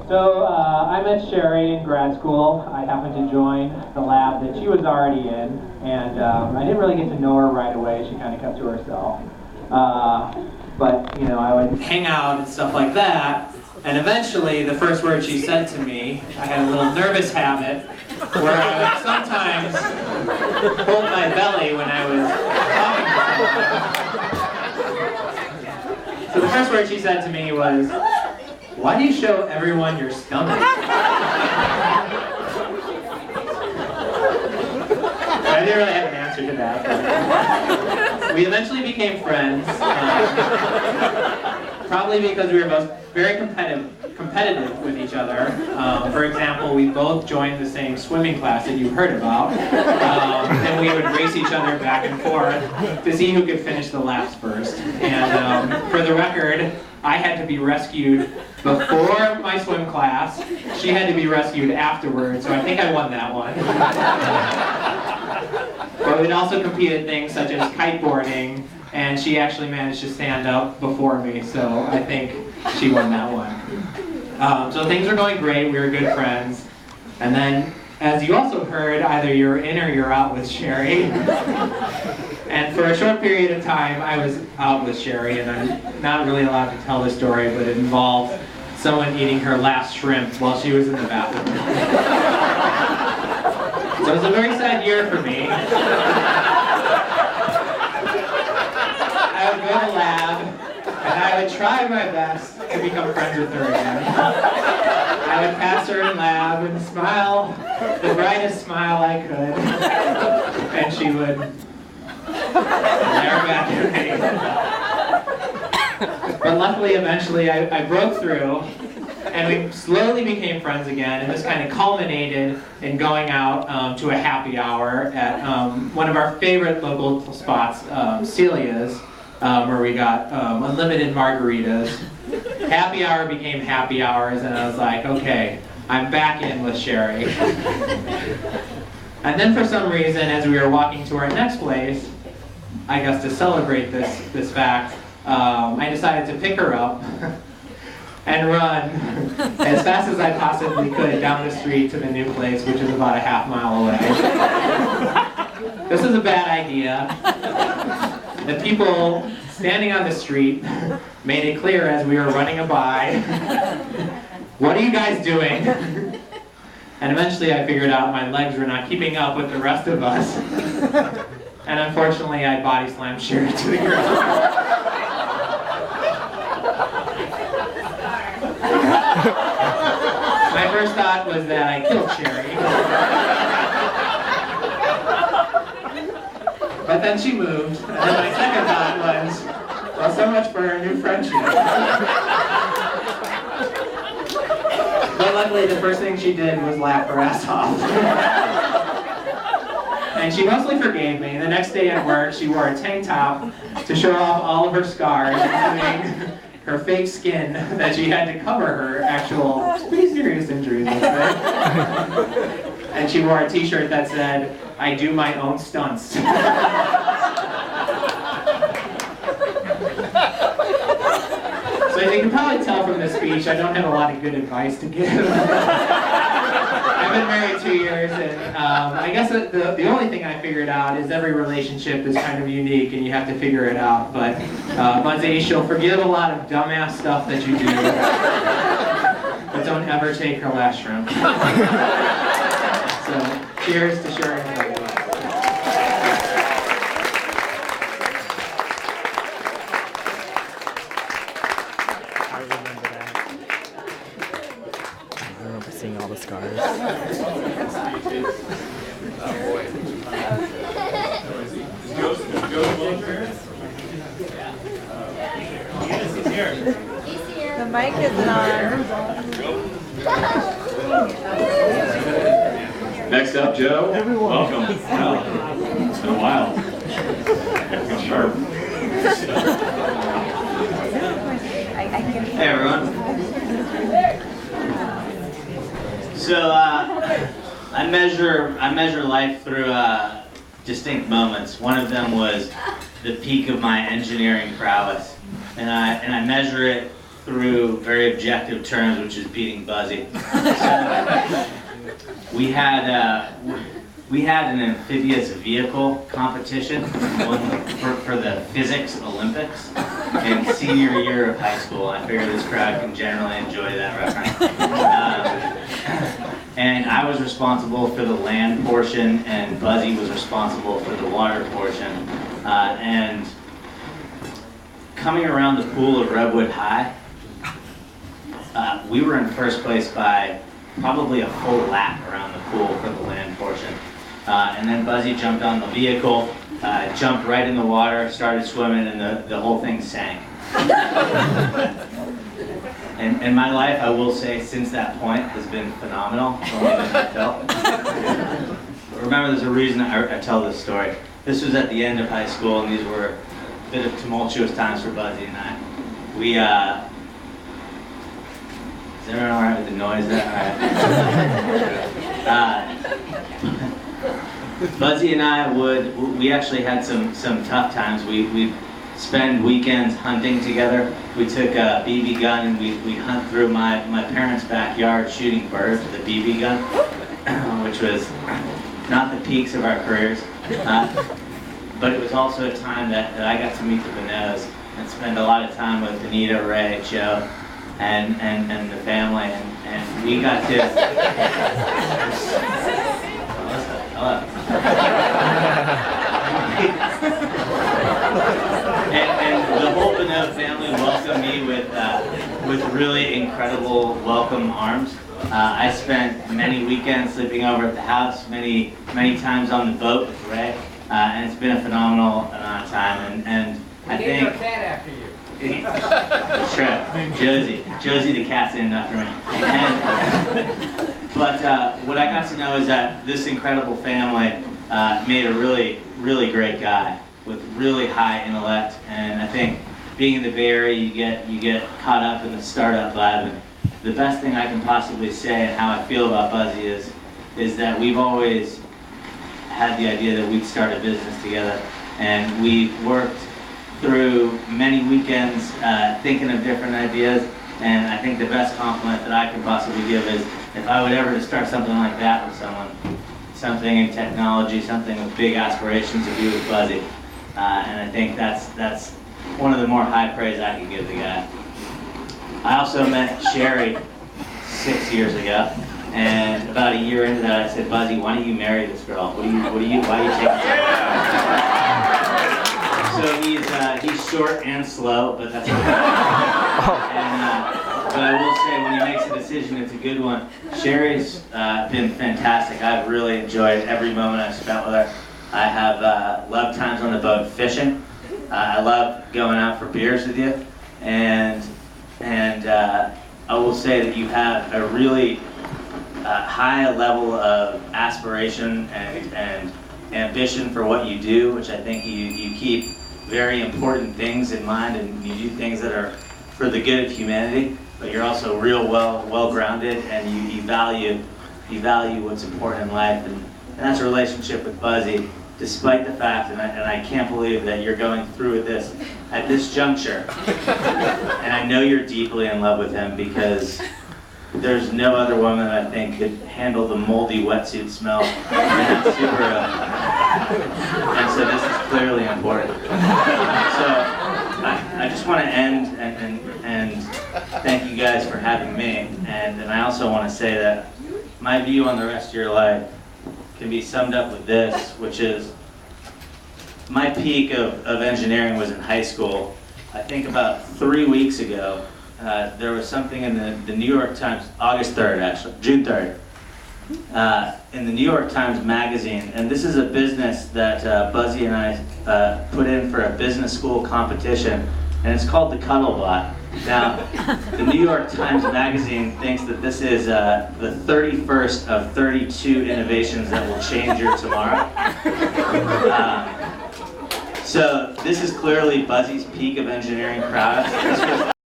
So I met Sherry in grad school. I happened to join the lab that she was already in, and I didn't really get to know her right away. She kind of kept to herself. But you know, I would hang out and stuff like that. And eventually, the first word she said to me, I had a little nervous habit where I would sometimes hold my belly when I was talking to someone. So the first word she said to me was, "Why do you show everyone your stomach?" I didn't really have an answer to that. But we eventually became friends, probably because we were both very competitive with each other. For example, we both joined the same swimming class that you've heard about, and we would race each other back and forth to see who could finish the laps first. And for the record, I had to be rescued before my swim class. She had to be rescued afterwards, so I think I won that one. But we'd also compete at things such as kiteboarding, and she actually managed to stand up before me, so I think she won that one. So things were going great, we were good friends. And then, as you also heard, either you're in or you're out with Sherry. And for a short period of time, I was out with Sherry, and I'm not really allowed to tell the story, but it involved someone eating her last shrimp while she was in the bathroom. So it was a very sad year for me. I would go to the lab, and I would try my best to become friends with her again. I would pass her in lab and smile, the brightest smile I could, and she would glare back at me. But luckily, eventually, I broke through, and we slowly became friends again, and this kind of culminated in going out to a happy hour at one of our favorite local spots, Celia's, where we got unlimited margaritas. Happy hour became happy hours, and I was like, okay, I'm back in with Sherry. And then for some reason, as we were walking to our next place, I guess to celebrate this fact, I decided to pick her up and run as fast as I possibly could down the street to the new place, which is about a half mile away. This is a bad idea. The people standing on the street made it clear as we were running by, "What are you guys doing?" And eventually I figured out my legs were not keeping up with the rest of us. And unfortunately I body slammed Sherry to the ground. My first thought was that I killed Sherry. But then she moved, and then my second thought was, well, so much for our new friendship. But luckily, the first thing she did was laugh her ass off. And she mostly forgave me. The next day at work, she wore a tank top to show off all of her scars, including her fake skin that she had to cover her actual pretty serious injuries with. And she wore a t-shirt that said, "I do my own stunts." So you can probably tell from this speech, I don't have a lot of good advice to give. I've been married 2 years, and I guess the only thing I figured out is every relationship is kind of unique, and you have to figure it out. But Buzzy, she'll forgive a lot of dumbass stuff that you do, but don't ever take her last shrimp. So, cheers to sharing it. Seeing all the scars. The mic isn't on. Next up, Joe. Welcome. Wow. It's been a while. Looking sharp. Hey everyone. So I measure life through distinct moments. One of them was the peak of my engineering prowess, and I measure it through very objective terms, which is beating Buzzy. So, we had an amphibious vehicle competition for the physics Olympics in senior year of high school. I figure this crowd can generally enjoy that reference. And I was responsible for the land portion, and Buzzy was responsible for the water portion. And coming around the pool of Redwood High, we were in first place by probably a full lap around the pool for the land portion. And then Buzzy jumped on the vehicle, jumped right in the water, started swimming, and the whole thing sank. And my life, I will say, since that point has been phenomenal. Remember, there's a reason I tell this story. This was at the end of high school, and these were a bit of tumultuous times for Buzzy and I. We, is everyone all right with the noise there? All right. Buzzy and I we actually had some tough times. We spend weekends hunting together. We took a BB gun and we hunt through my parents' backyard shooting birds with a BB gun, which was not the peaks of our careers. But it was also a time that I got to meet the Bonos and spend a lot of time with Anita, Ray, Joe, and the family, and we got to... Hello. And the whole Bono family welcomed me with really incredible welcome arms. I spent many weekends sleeping over at the house, many times on the boat with Ray, and it's been a phenomenal amount of time. And I think our cat after you. That's right, Josie the cat's named after me. But what I got to know is that this incredible family made a really great guy with really high intellect, and I think being in the Bay Area, you get caught up in the startup vibe. And the best thing I can possibly say and how I feel about Buzzy is that we've always had the idea that we'd start a business together, and we've worked through many weekends thinking of different ideas. And I think the best compliment that I can possibly give is if I would ever to start something like that with someone, something in technology, something with big aspirations to do with Buzzy. And I think that's one of the more high praise I can give the guy. I also met Sherry 6 years ago, and about a year into that, I said, Buzzy, why don't you marry this girl? Why are you taking So he's short and slow, but that's okay. But I will say, when he makes a decision, it's a good one. Sherry's been fantastic. I've really enjoyed every moment I've spent with her. I have loved times on the boat fishing. I love going out for beers with you, and I will say that you have a really high level of aspiration and ambition for what you do, which I think you keep very important things in mind, and you do things that are for the good of humanity, but you're also real well-grounded, and you value what's important in life, and that's a relationship with Buzzy, despite the fact, and I can't believe that you're going through with this at this juncture, and I know you're deeply in love with him, because there's no other woman that I think could handle the moldy wetsuit smell in that Subaru. And so this is clearly important. So I just want to end and thank you guys for having me. And I also want to say that my view on the rest of your life can be summed up with this, which is my peak of engineering was in high school. I think about 3 weeks ago, there was something in the New York Times, August 3rd actually, June 3rd, in the New York Times magazine, and this is a business that Buzzy and I put in for a business school competition, and it's called the Cuddlebot. Now, the New York Times magazine thinks that this is the 31st of 32 innovations that will change your tomorrow. So this is clearly Buzzy's peak of engineering prowess.